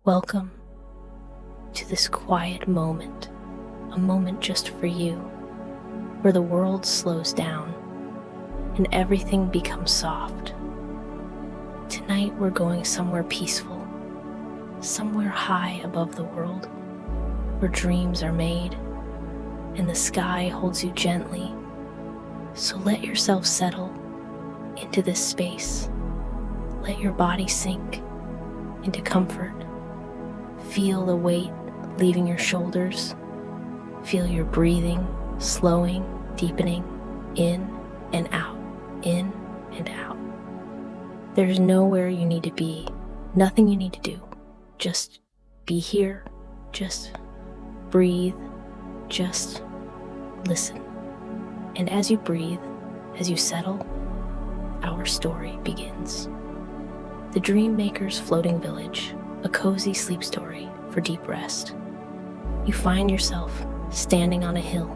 Welcome to this quiet moment, a moment just for you, where the world slows down and everything becomes soft. Tonight we're going somewhere peaceful, somewhere high above the world, where dreams are made and the sky holds you gently. So let yourself settle into this space. Let your body sink into comfort. Feel the weight leaving your shoulders. Feel your breathing slowing, deepening, in and out, in and out. There's nowhere you need to be, nothing you need to do. Just be here, just breathe, just listen. And as you breathe, as you settle, our story begins. The Dreammaker's Floating Village, a cozy sleep story for deep rest. You find yourself standing on a hill.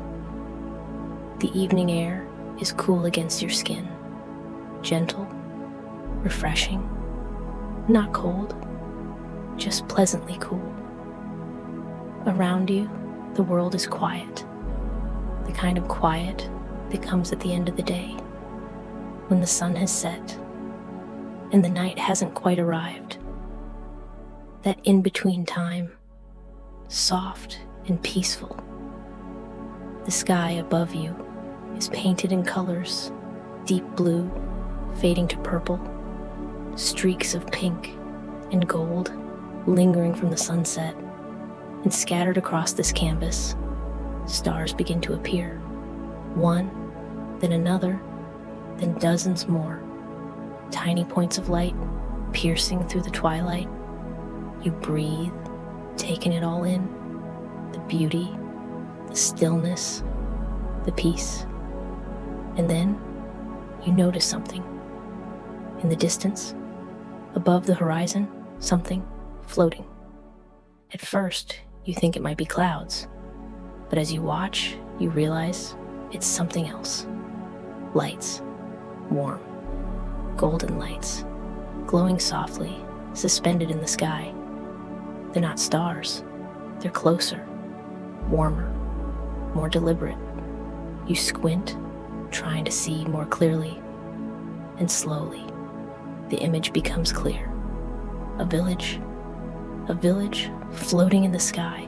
The evening air is cool against your skin, gentle, refreshing, not cold, just pleasantly cool. Around you, the world is quiet, the kind of quiet that comes at the end of the day, when the sun has set and the night hasn't quite arrived. That in-between time, soft and peaceful. The sky above you is painted in colors, deep blue, fading to purple, streaks of pink and gold lingering from the sunset, and scattered across this canvas, stars begin to appear. One, then another, then dozens more. Tiny points of light piercing through the twilight. You breathe, taking it all in. The beauty, the stillness, the peace. And then you notice something. In the distance, above the horizon, something floating. At first, you think it might be clouds, but as you watch, you realize it's something else. Lights, warm, golden lights, glowing softly, suspended in the sky. They're not stars, they're closer, warmer, more deliberate. You squint, trying to see more clearly, and slowly, the image becomes clear. A village floating in the sky.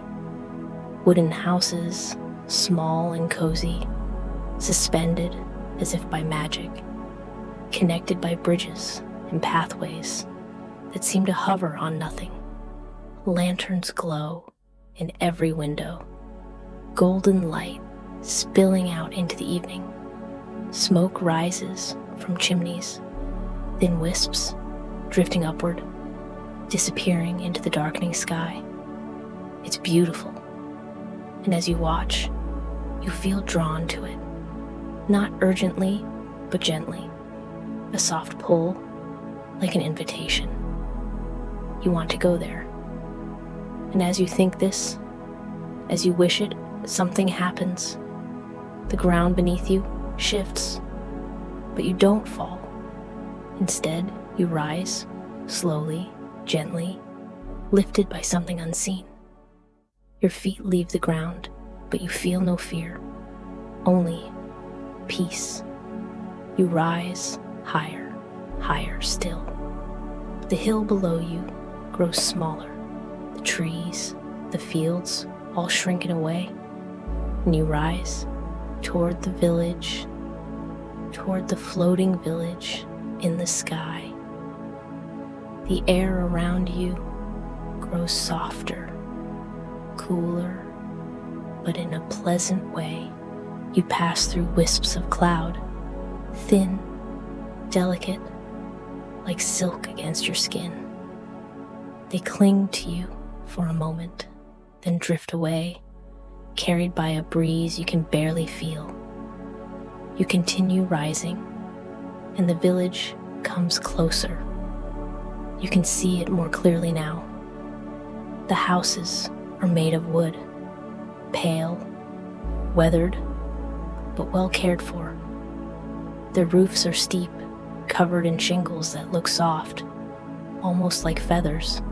Wooden houses, small and cozy, suspended as if by magic, connected by bridges and pathways that seem to hover on nothing. Lanterns glow in every window, golden light spilling out into the evening. Smoke rises from chimneys, thin wisps drifting upward, disappearing into the darkening sky. It's beautiful, and as you watch, you feel drawn to it, not urgently, but gently, a soft pull, like an invitation. You want to go there. And as you think this, as you wish it, something happens. The ground beneath you shifts, but you don't fall. Instead, you rise, slowly, gently, lifted by something unseen. Your feet leave the ground, but you feel no fear, only peace. You rise higher, higher still. The hill below you grows smaller. The trees, the fields, all shrinking away, and you rise toward the village, toward the floating village in the sky. The air around you grows softer, cooler, but in a pleasant way. You pass through wisps of cloud, thin, delicate, like silk against your skin. They cling to you for a moment, then drift away, carried by a breeze you can barely feel. You continue rising, and the village comes closer. You can see it more clearly now. The houses are made of wood, pale, weathered, but well cared for. Their roofs are steep, covered in shingles that look soft, almost like feathers.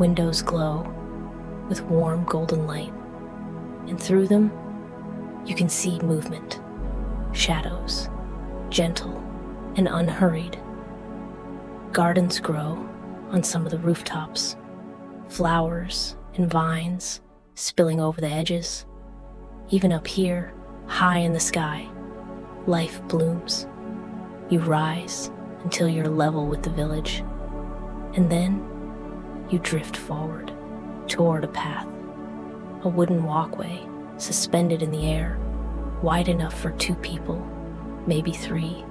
Windows glow with warm golden light, and through them you can see movement, shadows, gentle and unhurried. Gardens grow on some of the rooftops, flowers and vines spilling over the edges. Even up here, high in the sky, life blooms. You rise until you're level with the village, and then you drift forward toward a path, a wooden walkway suspended in the air, wide enough for 2 people, maybe 3.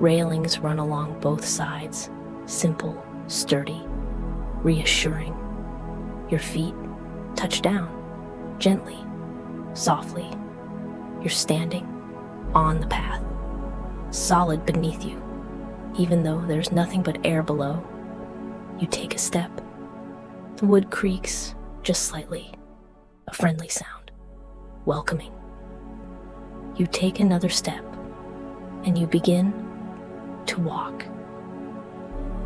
Railings run along both sides, simple, sturdy, reassuring. Your feet touch down, gently, softly. You're standing on the path, solid beneath you, even though there's nothing but air below. You take a step. The wood creaks just slightly, a friendly sound, welcoming. You take another step, and you begin to walk.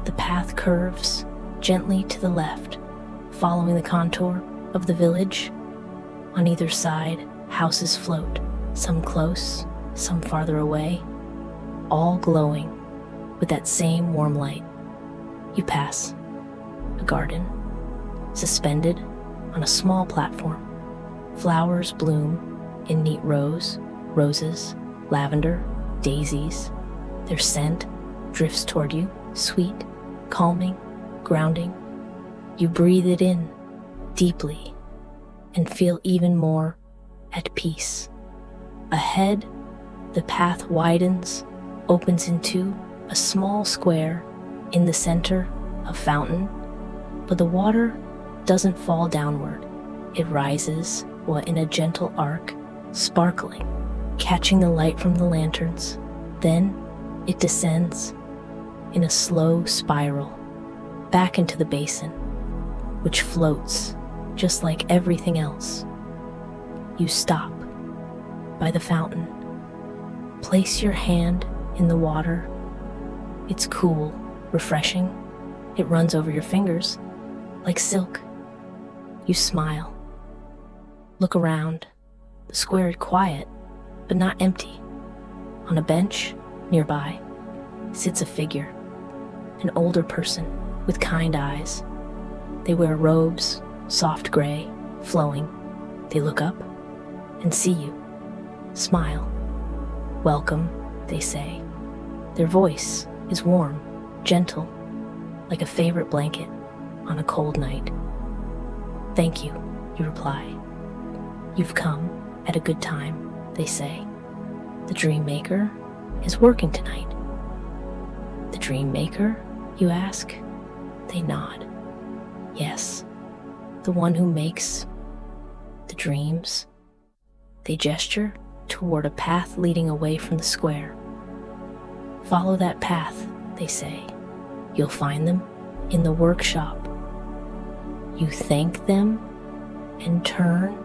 The path curves gently to the left, following the contour of the village. On either side, houses float, some close, some farther away, all glowing with that same warm light. You pass a garden, suspended on a small platform. Flowers bloom in neat rows, roses, lavender, daisies. Their scent drifts toward you, sweet, calming, grounding. You breathe it in deeply and feel even more at peace. Ahead, the path widens, opens into a small square. In the center, a fountain, but the water doesn't fall downward. It rises in a gentle arc, sparkling, catching the light from the lanterns. Then it descends in a slow spiral back into the basin, which floats just like everything else. You stop by the fountain. Place your hand in the water. It's cool, refreshing. It runs over your fingers like silk. You smile. Look around. The square is quiet, but not empty. On a bench nearby sits a figure, an older person with kind eyes. They wear robes, soft gray, flowing. They look up and see you. Smile. Welcome, they say. Their voice is warm, gentle, like a favorite blanket on a cold night. Thank you, you reply. You've come at a good time, they say. The Dreammaker is working tonight. The Dreammaker, you ask? They nod. Yes, the one who makes the dreams. They gesture toward a path leading away from the square. Follow that path, they say. You'll find them in the workshop. You thank them and turn.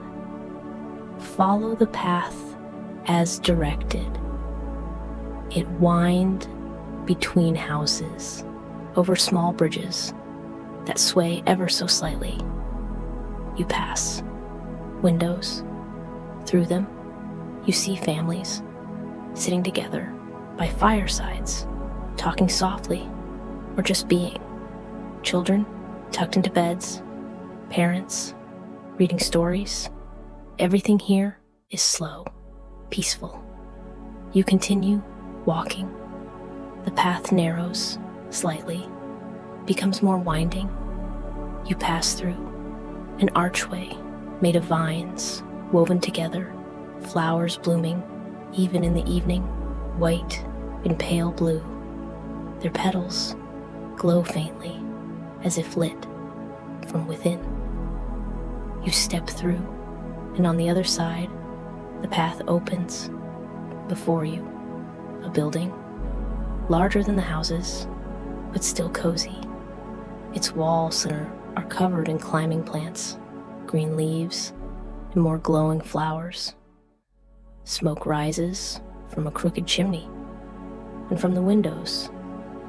Follow the path as directed. It winds between houses, over small bridges that sway ever so slightly. You pass windows. Through them, you see families sitting together by firesides, talking softly or just being. Children tucked into beds, parents reading stories. Everything here is slow, peaceful. You continue walking. The path narrows slightly, becomes more winding. You pass through an archway made of vines woven together, flowers blooming even in the evening, white and pale blue. Their petals glow faintly, as if lit from within. You step through, and on the other side, the path opens before you. A building, larger than the houses, but still cozy. Its walls are covered in climbing plants, green leaves, and more glowing flowers. Smoke rises from a crooked chimney, and from the windows,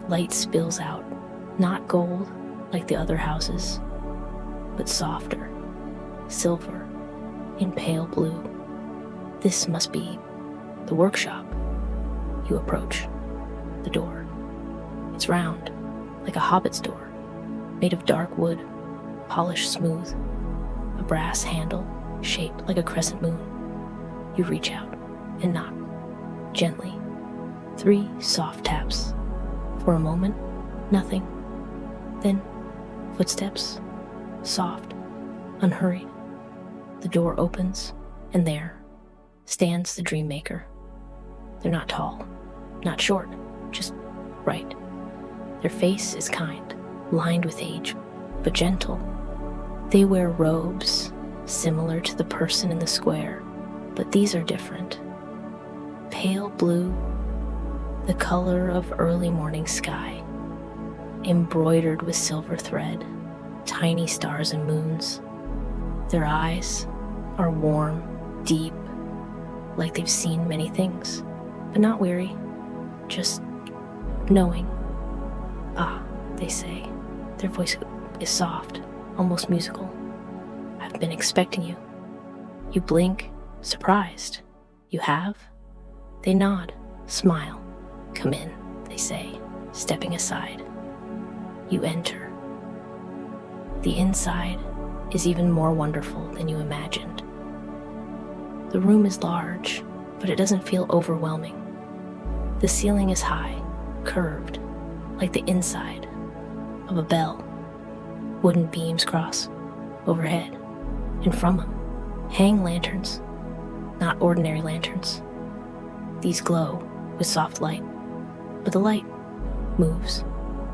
light spills out, not gold like the other houses, but softer, silver, in pale blue. This must be the workshop. You approach the door. It's round, like a hobbit's door, made of dark wood, polished smooth, a brass handle shaped like a crescent moon. You reach out and knock, gently. 3 soft taps. For a moment, nothing. Then, footsteps, soft, unhurried. The door opens, and there stands the Dreammaker. They're not tall, not short, just right. Their face is kind, lined with age, but gentle. They wear robes similar to the person in the square, but these are different. Pale blue, the color of early morning sky, embroidered with silver thread, tiny stars and moons. Their eyes are warm, deep, like they've seen many things, but not weary, just knowing. Ah, they say. Their voice is soft, almost musical. I've been expecting you. You blink, surprised. You have? They nod, smile. Come in, they say, stepping aside. You enter. The inside is even more wonderful than you imagined. The room is large, but it doesn't feel overwhelming. The ceiling is high, curved, like the inside of a bell. Wooden beams cross overhead, and from them hang lanterns, not ordinary lanterns. These glow with soft light, but the light moves,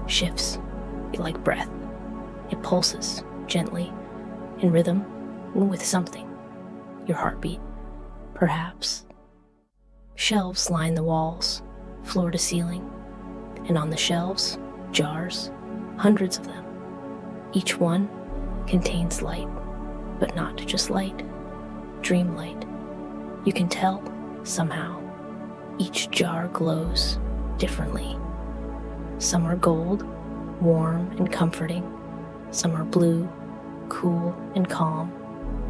shifts, like breath. It pulses gently, in rhythm, with something. Your heartbeat, perhaps. Shelves line the walls, floor to ceiling, and on the shelves, jars, hundreds of them. Each one contains light, but not just light, dream light. You can tell, somehow, each jar glows differently. Some are gold, warm and comforting. Some are blue, cool and calm.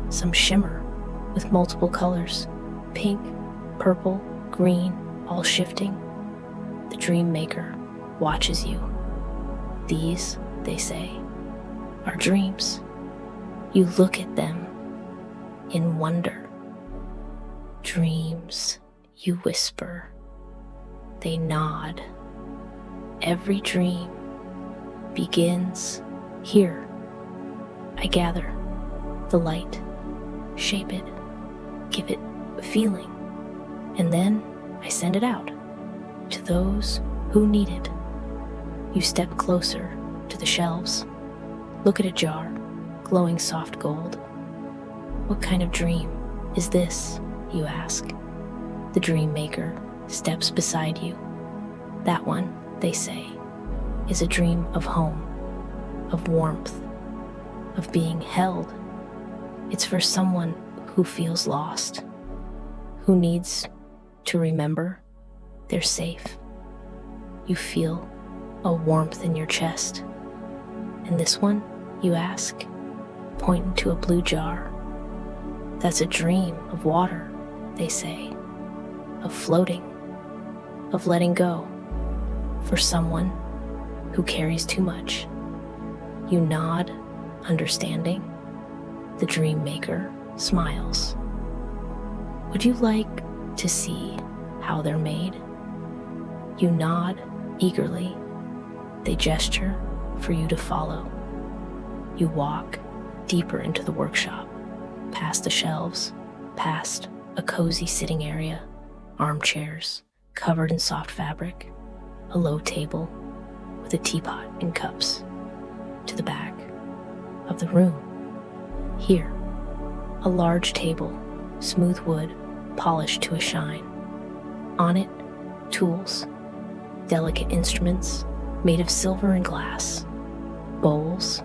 Some shimmer with multiple colors, pink, purple, green, all shifting. The Dreammaker watches you. These, they say, are dreams. You look at them in wonder. Dreams, you whisper. They nod. Every dream begins here. I gather the light, shape it, give it a feeling, and then I send it out to those who need it. You step closer to the shelves. Look at a jar, glowing soft gold. What kind of dream is this, you ask? The Dreammaker steps beside you. That one, they say, is a dream of home, of warmth, of being held. It's for someone who feels lost, who needs to remember they're safe. You feel a warmth in your chest. And this one, you ask, pointing to a blue jar. That's a dream of water, they say, of floating, of letting go, for someone who carries too much. You nod, understanding. The Dreammaker smiles. Would you like to see how they're made? You nod eagerly. They gesture for you to follow. You walk deeper into the workshop, past the shelves, past a cozy sitting area, armchairs covered in soft fabric, a low table with a teapot and cups, to the back of the room. Here, a large table, smooth wood, polished to a shine. On it, tools, delicate instruments made of silver and glass, bowls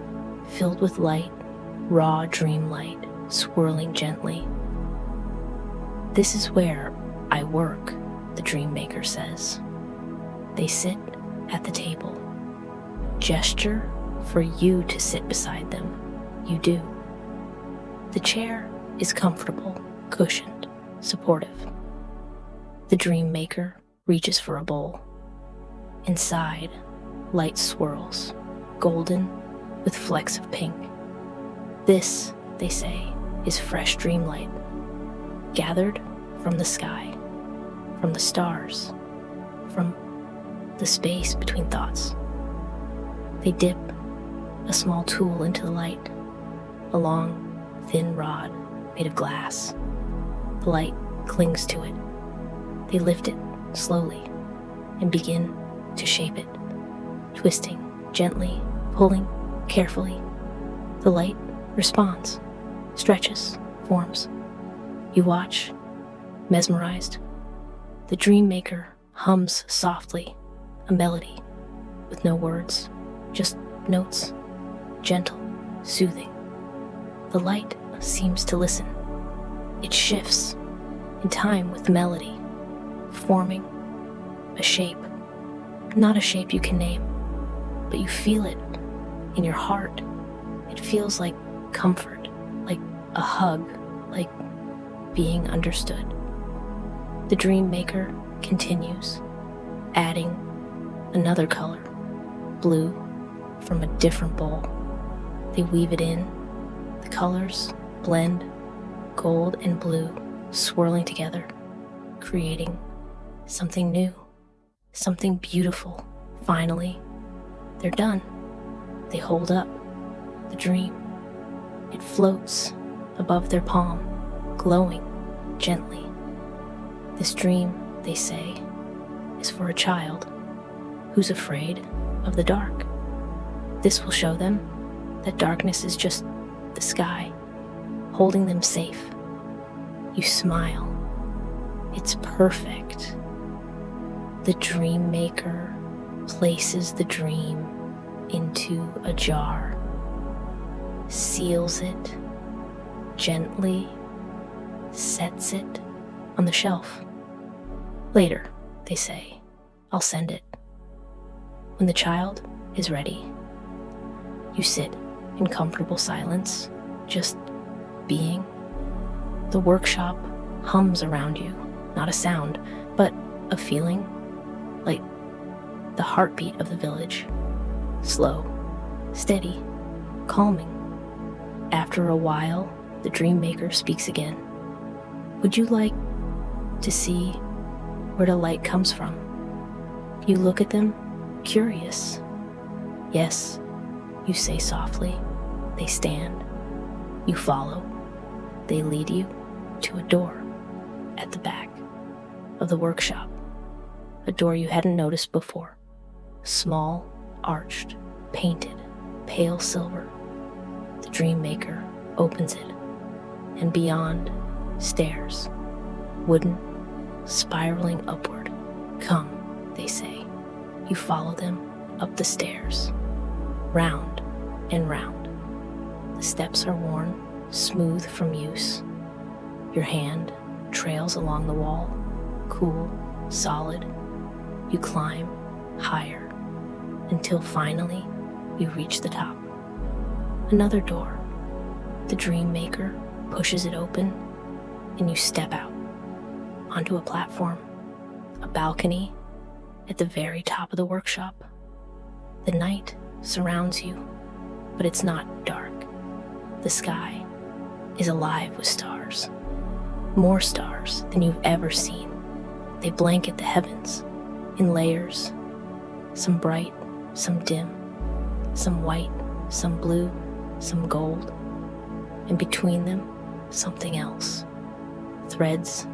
filled with light, raw dream light, swirling gently. This is where I work, the Dreammaker says. They sit at the table, gesture for you to sit beside them. you do. The chair is comfortable, cushioned, supportive. The Dreammaker reaches for a bowl. Inside, light swirls, golden with flecks of pink. This, they say, is fresh dreamlight, gathered from the sky, from the stars, from the space between thoughts. They dip a small tool into the light, a long, thin rod made of glass. The light clings to it. They lift it slowly and begin to shape it, twisting gently, pulling carefully. The light responds, stretches, forms. You watch, mesmerized. The Dreammaker hums softly, a melody with no words, just notes, gentle, soothing. The light seems to listen. It shifts in time with the melody, forming a shape. Not a shape you can name, but you feel it in your heart. It feels like comfort, like a hug, like being understood. The Dreammaker continues, adding another color, blue, from a different bowl. They weave it in. The colors blend, gold and blue swirling together, creating something new, something beautiful. Finally, they're done. They hold up the dream. It floats above their palm, glowing gently. This dream, they say, is for a child who's afraid of the dark. This will show them that darkness is just the sky, holding them safe. You smile. It's perfect. The Dreammaker places the dream into a jar, seals it gently, sets it on the shelf. Later, they say, I'll send it. When the child is ready, you sit in comfortable silence, just being. The workshop hums around you, not a sound, but a feeling, like the heartbeat of the village. Slow, steady, calming. After a while, the Dreammaker speaks again. Would you like to see where the light comes from? You look at them, curious. Yes, you say softly. They stand. You follow. They lead you to a door at the back of the workshop, a door you hadn't noticed before. Small, arched, painted, pale silver. The Dreammaker opens it, and beyond, stairs, wooden, spiraling upward. Come, they say. You follow them up the stairs, round and round. The steps are worn, smooth from use. Your hand trails along the wall, cool, solid. You climb higher until finally you reach the top. Another door. The Dreammaker pushes it open, and you step out onto a platform, a balcony at the very top of the workshop. The night surrounds you, but it's not dark. The sky is alive with stars, more stars than you've ever seen. They blanket the heavens in layers, some bright, some dim, some white, some blue, some gold, and between them, something else. Threads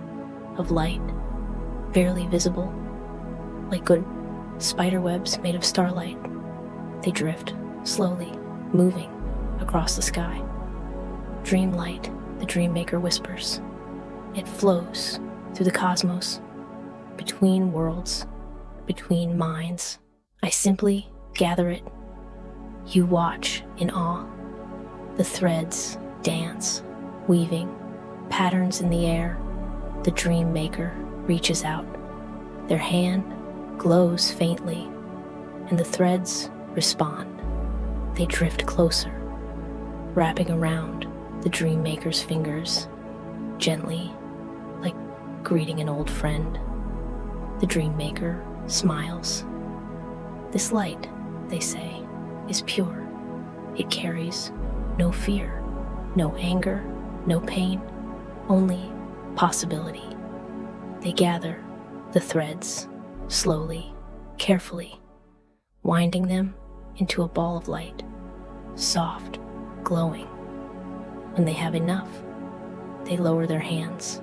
of light, barely visible, like good spider webs made of starlight. They drift, slowly, moving across the sky. Dreamlight, the Dreammaker whispers. It flows through the cosmos, between worlds, between minds. I simply gather it. You watch in awe. The threads dance, weaving, patterns in the air. The Dreammaker reaches out. Their hand glows faintly, and the threads respond. They drift closer, wrapping around the Dreammaker's fingers, gently, like greeting an old friend. The Dreammaker smiles. This light, they say, is pure. It carries no fear, no anger, no pain, only possibility. They gather the threads, slowly, carefully, winding them into a ball of light, soft, glowing. When they have enough, they lower their hands.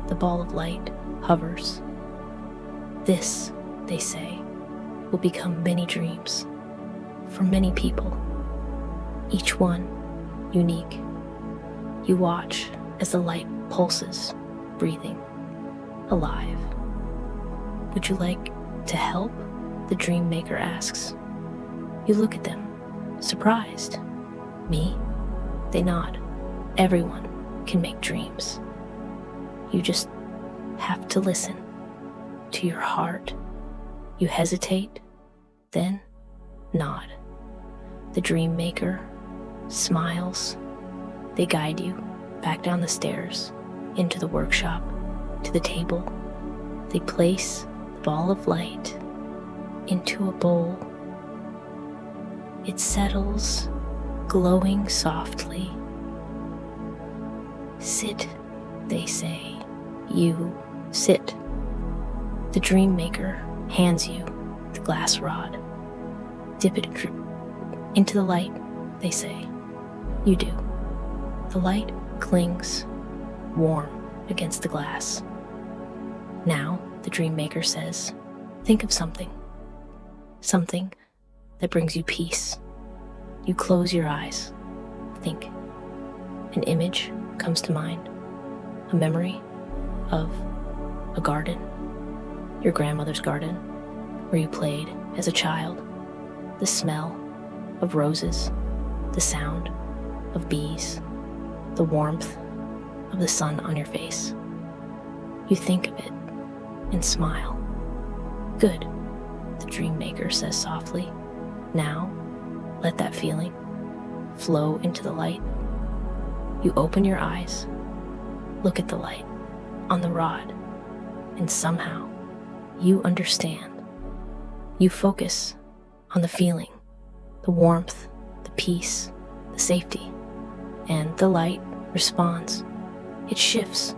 The ball of light hovers. This, they say, will become many dreams for many people, each one unique. You watch as the light pulses, breathing, alive. Would you like to help? The Dreammaker asks. You look at them, surprised. Me? They nod. Everyone can make dreams. You just have to listen to your heart. You hesitate, then nod. The Dreammaker smiles. They guide you back down the stairs, into the workshop, to the table. They place the ball of light into a bowl. It settles, glowing softly. Sit, they say. You sit. The Dreammaker hands you the glass rod. Dip it into the light, they say. You do. The light clings, warm against the glass. Now, the Dreammaker says, think of something that brings you peace. You close your eyes. Think. An image comes to mind. A memory of a garden, your grandmother's garden, where you played as a child. The smell of roses, the sound of bees, the warmth of the sun on your face. You think of it and smile. Good, the Dreammaker says softly. Now, let that feeling flow into the light. You open your eyes, look at the light on the rod, and somehow you understand. You focus on the feeling, the warmth, the peace, the safety, and the light responds. It shifts,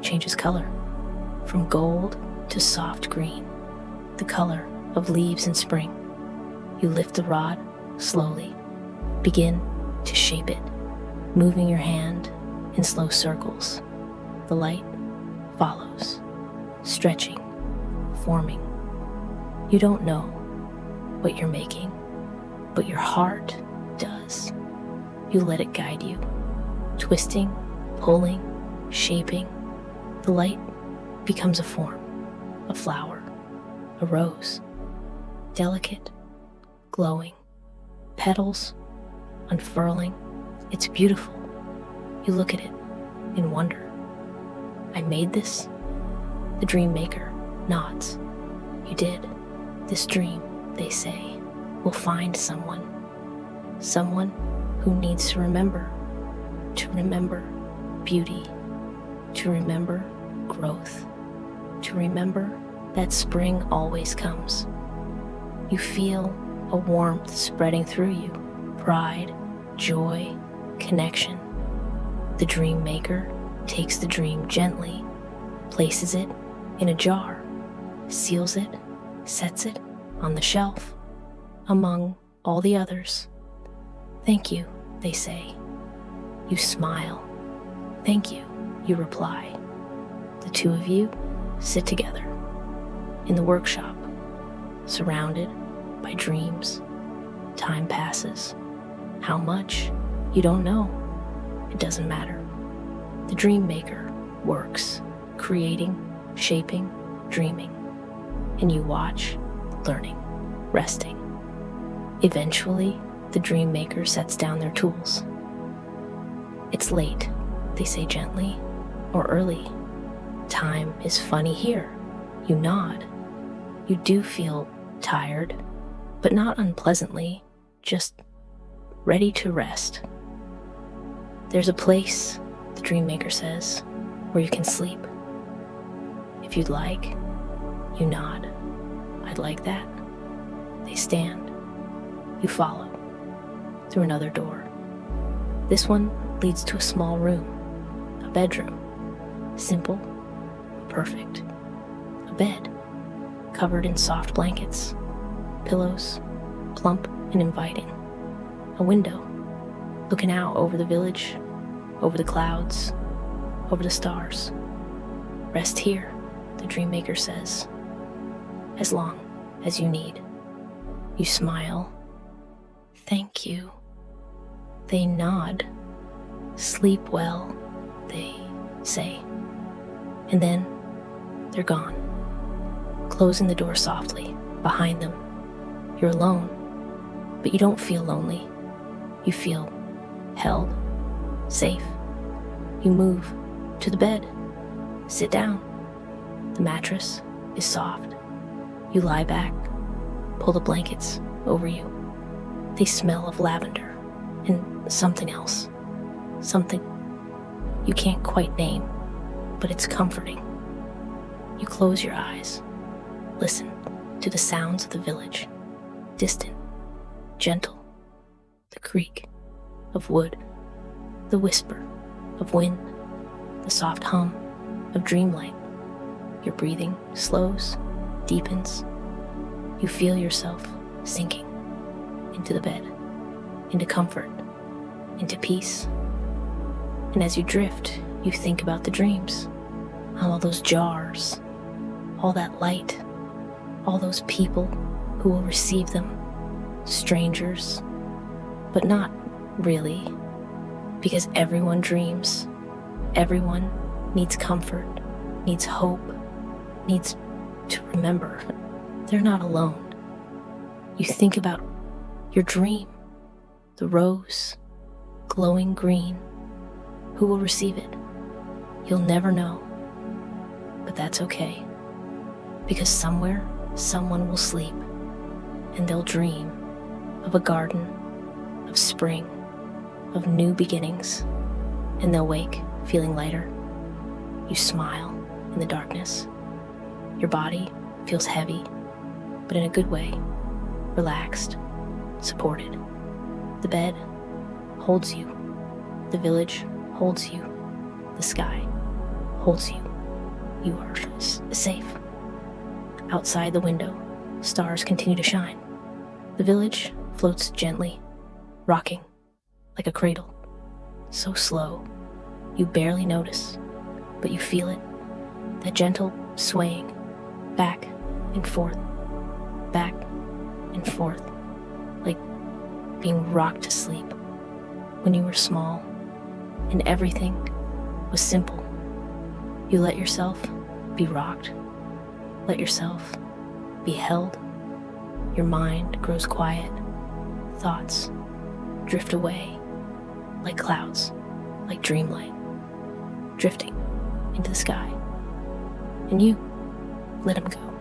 changes color, from gold to soft green, the color of leaves in spring. You lift the rod slowly, begin to shape it, moving your hand in slow circles. The light follows, stretching, forming. You don't know what you're making, but your heart does. You let it guide you, twisting, pulling, shaping. The light becomes a form, a flower, a rose, delicate, glowing, petals unfurling. It's beautiful. You look at it in wonder. I made this? The Dreammaker nods. You did. This dream, they say, will find someone who needs to remember beauty, to remember growth, to remember that spring always comes. You feel a warmth spreading through you, pride, joy, connection. The Dreammaker takes the dream gently, places it in a jar, seals it, sets it on the shelf, among all the others. Thank you, they say. You smile. Thank you, you reply. The two of you sit together in the workshop, surrounded by dreams. Time passes. How much? You don't know. It doesn't matter. The Dreammaker works, creating, shaping, dreaming. And you watch, learning, resting. Eventually, the Dreammaker sets down their tools. It's late, they say gently, or early. Time is funny here. You nod. You do feel tired, but not unpleasantly, just ready to rest. There's a place, the Dreammaker says, where you can sleep. If you'd like, you nod. I'd like that. They stand. You follow. Through another door. This one leads to a small room. A bedroom. Simple, perfect. A bed, covered in soft blankets. Pillows, plump and inviting. A window, looking out over the village, over the clouds, over the stars. Rest here, the Dreammaker says, as long as you need. You smile. Thank you. They nod. Sleep well, they say. And then they're gone, closing the door softly behind them. You're alone, but you don't feel lonely. You feel held, safe. You move to the bed, sit down. The mattress is soft. You lie back, pull the blankets over you. They smell of lavender and something else, something you can't quite name, but it's comforting. You close your eyes, listen to the sounds of the village, distant, gentle, the creak of wood, the whisper of wind, the soft hum of dreamlight. Your breathing slows, deepens. You feel yourself sinking into the bed, into comfort, into peace. And as you drift, you think about the dreams, all those jars, all that light, all those people who will receive them, strangers, but not really, because everyone dreams. Everyone needs comfort, needs hope, needs to remember they're not alone. You think about your dream, the rose, glowing green. Who will receive it? You'll never know. But that's okay, because somewhere someone will sleep, and they'll dream of a garden, of spring, of new beginnings, and they'll wake feeling lighter. You smile in the darkness. Your body feels heavy, but in a good way, relaxed, supported. The bed holds you. The village holds you. The sky holds you. You are safe. Outside the window, stars continue to shine. The village floats gently, rocking like a cradle. So slow, you barely notice, but you feel it. That gentle swaying, back and forth, back and forth, like being rocked to sleep when you were small and everything was simple. You let yourself be rocked, let yourself be held. Your mind grows quiet, thoughts drift away like clouds, like dreamlight, drifting into the sky. And you let them go.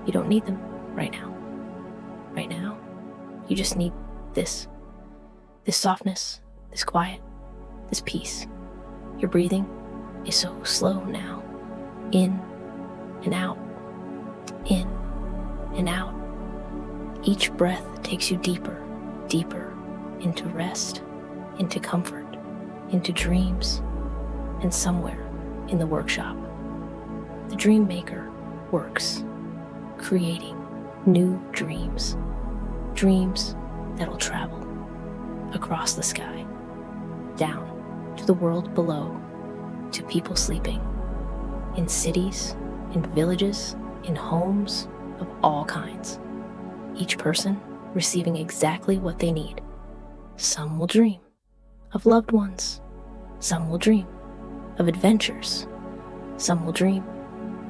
You don't need them right now. Right now, you just need this softness, this quiet, this peace. Your breathing is so slow now. In and out, in and out. Each breath takes you deeper, deeper into rest, into comfort, into dreams, and somewhere in the workshop, the Dreammaker works, creating new dreams, dreams that'll travel across the sky, down to the world below, to people sleeping, in cities, in villages, in homes of all kinds, each person receiving exactly what they need. Some will dream of loved ones, some will dream of adventures, some will dream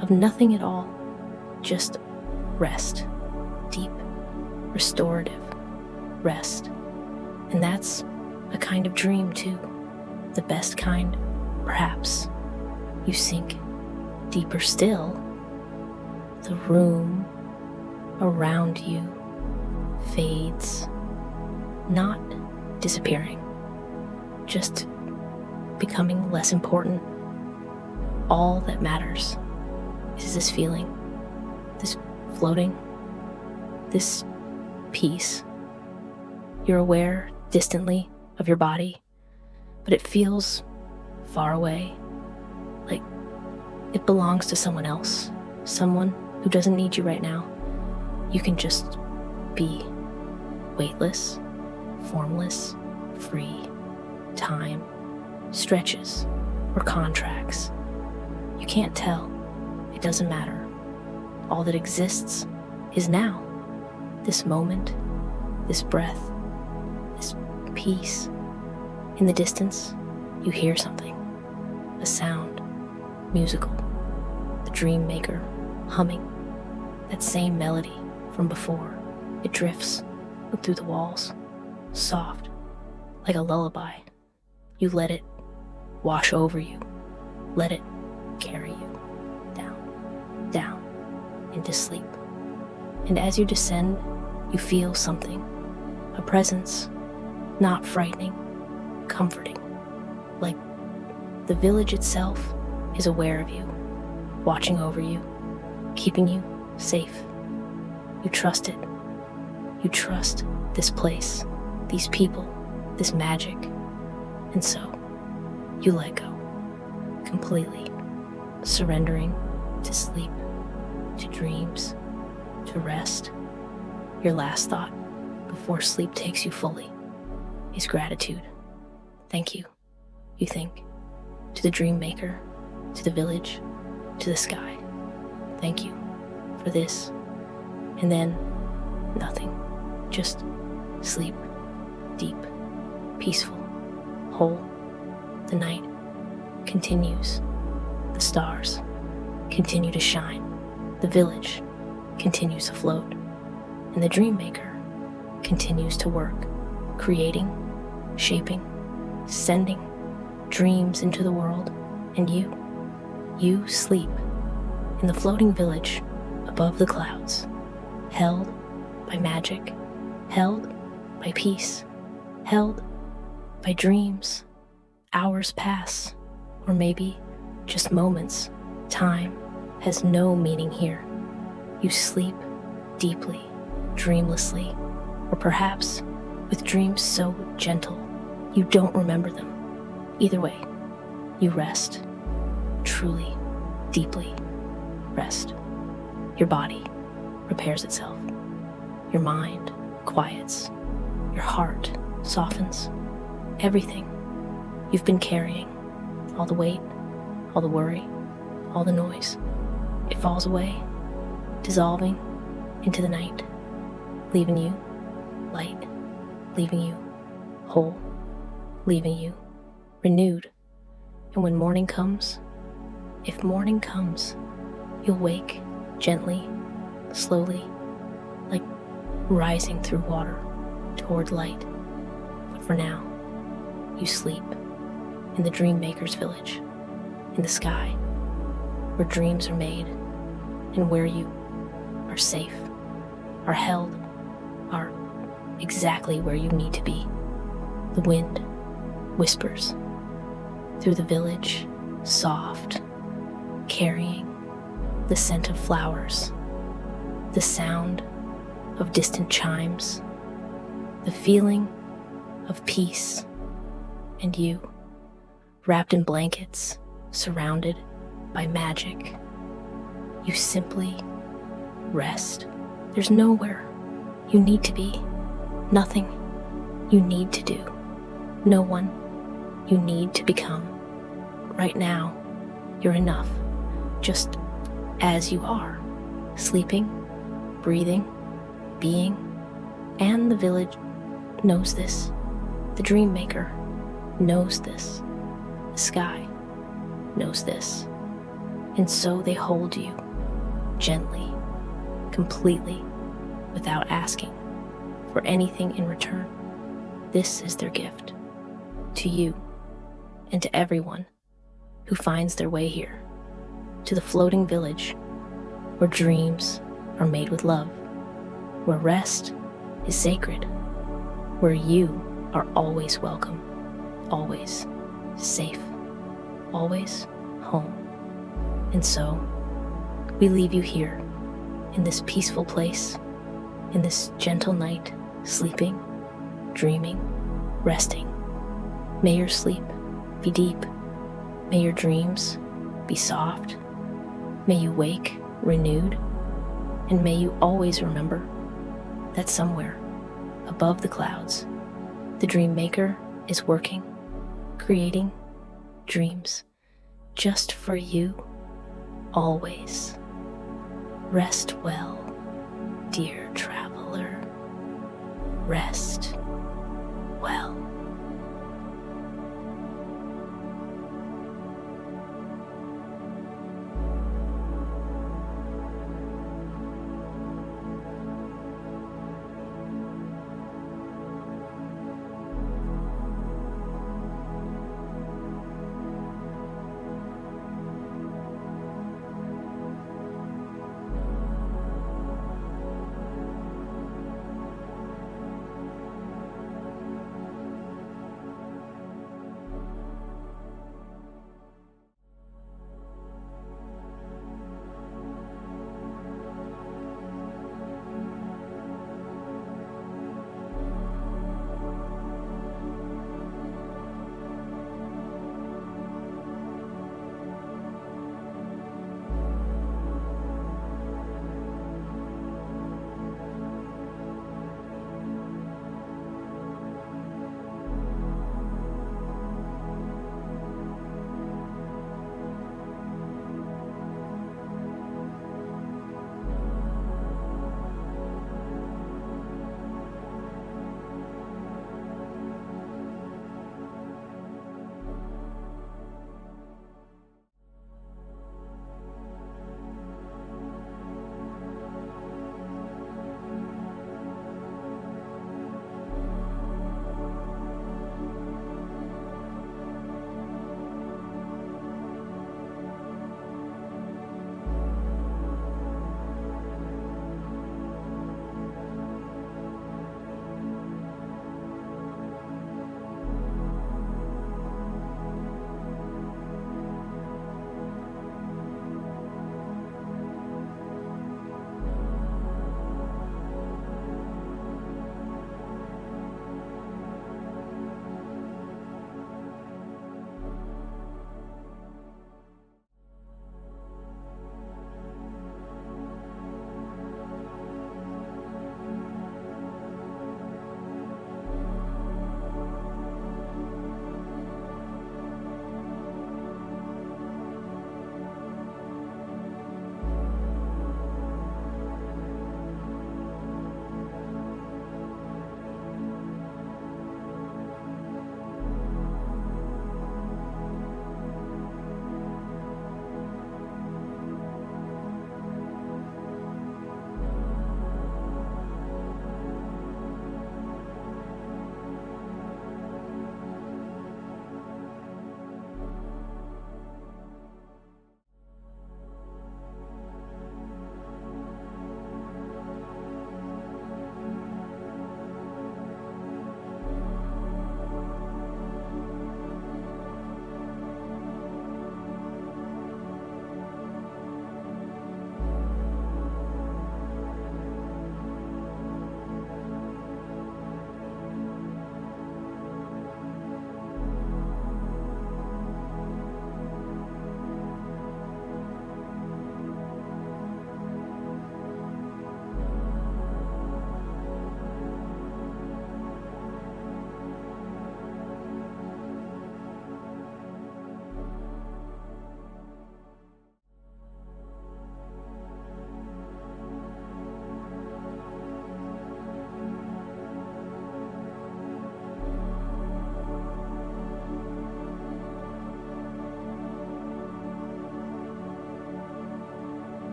of nothing at all, just rest, deep, restorative rest. And that's a kind of dream too, the best kind, perhaps. You sink deeper still. The room around you fades, not disappearing, just becoming less important. All that matters is this feeling, this floating, this peace. You're aware distantly of your body, but it feels far away, like it belongs to someone else, someone who doesn't need you right now. You can just be weightless, formless, free. Time stretches or contracts. You can't tell. It doesn't matter. All that exists is now. This moment, this breath, this peace. In the distance, you hear something. A sound, musical. The Dreammaker humming. That same melody from before. It drifts up through the walls, soft, like a lullaby. You let it wash over you. Let it carry you down, down, into sleep. And as you descend, you feel something, a presence, not frightening, comforting, like the village itself is aware of you, watching over you, keeping you safe. You trust it. You trust this place, these people, this magic. And so, you let go, completely, surrendering to sleep, to dreams, to rest. Your last thought before sleep takes you fully is gratitude. Thank you, you think, to the Dreammaker, to the village, to the sky. Thank you for this. And then, nothing. Just sleep, deep, peaceful, whole. The night continues. The stars continue to shine. The village continues to float. And the Dreammaker continues to work, creating, shaping, sending dreams into the world. And you sleep in the floating village above the clouds, held by magic, held by peace, held by dreams. Hours pass, or maybe just moments. Time has no meaning here. You sleep deeply, dreamlessly, or perhaps with dreams so gentle you don't remember them. Either way, you rest, truly, deeply rest. Your body repairs itself. Your mind quiets. Your heart softens. Everything you've been carrying, all the weight, all the worry, all the noise, it falls away, dissolving into the night, leaving you light, leaving you whole, leaving you renewed. And when morning comes, if morning comes, you'll wake gently, slowly, like rising through water toward light. But for now, you sleep in the Dreammaker's village, in the sky, where dreams are made, and where you are safe, are held, are exactly where you need to be. The wind whispers through the village, soft, carrying the scent of flowers, the sound of distant chimes, the feeling of peace, and you, wrapped in blankets, surrounded by magic. You simply rest. There's nowhere you need to be, nothing you need to do, no one you need to become. Right now, you're enough, just as you are, sleeping, breathing, being, and the village knows this. The Dreammaker knows this. The sky knows this. And so they hold you gently, completely, without asking for anything in return. This is their gift to you and to everyone who finds their way here, to the floating village where dreams are made with love, where rest is sacred, where you are always welcome. always safe, always home. And so, we leave you here, in this peaceful place, in this gentle night, sleeping, dreaming, resting. May your sleep be deep. May your dreams be soft. May you wake renewed. And may you always remember that somewhere above the clouds, the Dreammaker is working, creating dreams just for you, always. Rest well, dear traveler. Rest